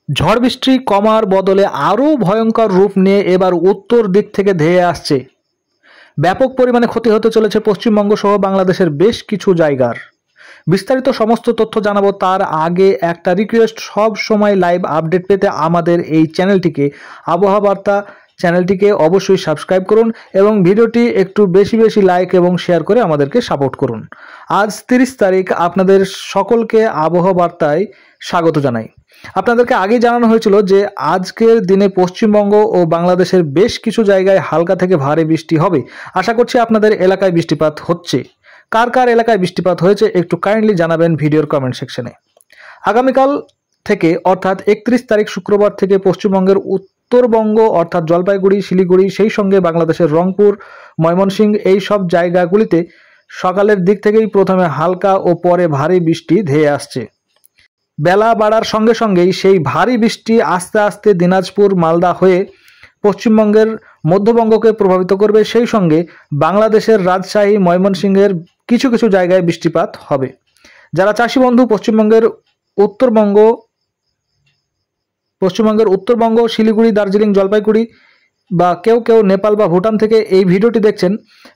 ঝড় বৃষ্টি কমার বদলে আরও ভয়ঙ্কর রূপ নিয়ে এবার উত্তর দিক থেকে ধেয়ে আসছে। ব্যাপক পরিমাণে ক্ষতি হতে চলেছে পশ্চিমবঙ্গ সহ বাংলাদেশের বেশ কিছু জায়গার। বিস্তারিত সমস্ত তথ্য জানাবো তার আগে একটা রিকোয়েস্ট, সব সময় লাইভ আপডেট পেতে আমাদের এই চ্যানেলটিকে আবহাওয়া বার্তা চ্যানেলটিকে অবশ্যই সাবস্ক্রাইব করুন এবং ভিডিওটি একটু বেশি বেশি লাইক এবং শেয়ার করে আমাদেরকে সাপোর্ট করুন। আজ 30 তারিখ, আপনাদের সকলকে আবহাওয়া বার্তায় স্বাগত জানাই। আপনাদেরকে আগেই জানানো হয়েছিল যে আজকের দিনে পশ্চিমবঙ্গ ও বাংলাদেশের বেশ কিছু জায়গায় হালকা থেকে ভারী বৃষ্টি হবে। আশা করছি আপনাদের এলাকায় বৃষ্টিপাত হচ্ছে। কার কার এলাকায় বৃষ্টিপাত হয়েছে একটু কাইন্ডলি জানাবেন ভিডিওর কমেন্ট সেকশনে। আগামীকাল থেকে অর্থাৎ 31 তারিখ শুক্রবার থেকে পশ্চিমবঙ্গের উত্তরবঙ্গ অর্থাৎ জলপাইগুড়ি, শিলিগুড়ি, সেই সঙ্গে বাংলাদেশের রংপুর, ময়মনসিংহ এই সব জায়গাগুলিতে সকালের দিক থেকেই প্রথমে হালকা ও পরে ভারী বৃষ্টি ধেয়ে আসছে। বেলা বাড়ার সঙ্গে সঙ্গেই সেই ভারী বৃষ্টি আস্তে আস্তে দিনাজপুর, মালদা হয়ে পশ্চিমবঙ্গের মধ্যবঙ্গকে প্রভাবিত করবে। সেই সঙ্গে বাংলাদেশের রাজশাহী, ময়মনসিংহের কিছু কিছু জায়গায় বৃষ্টিপাত হবে। যারা চাষি বন্ধু পশ্চিমবঙ্গের উত্তরবঙ্গ, শিলিগুড়ি, দার্জিলিং, জলপাইগুড়ি বা কেউ কেউ নেপাল বা ভুটান থেকে এই ভিডিওটি দেখছেন,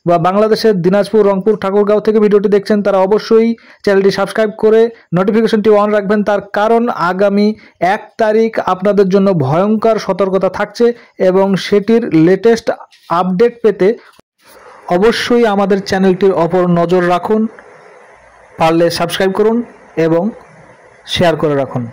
বা বাংলাদেশের দিনাজপুর, রংপুর, ঠাকুরগাঁও থেকে ভিডিওটি দেখছেন, তারা অবশ্যই চ্যানেলটি সাবস্ক্রাইব করে নোটিফিকেশনটি অন রাখবেন। তার কারণ আগামী 1 তারিখ আপনাদের জন্য ভয়ঙ্কর সতর্কতা থাকছে এবং সেটির লেটেস্ট আপডেট পেতে অবশ্যই আমাদের চ্যানেলটির ওপর নজর রাখুন। পারলে সাবস্ক্রাইব করুন এবং শেয়ার করে রাখুন।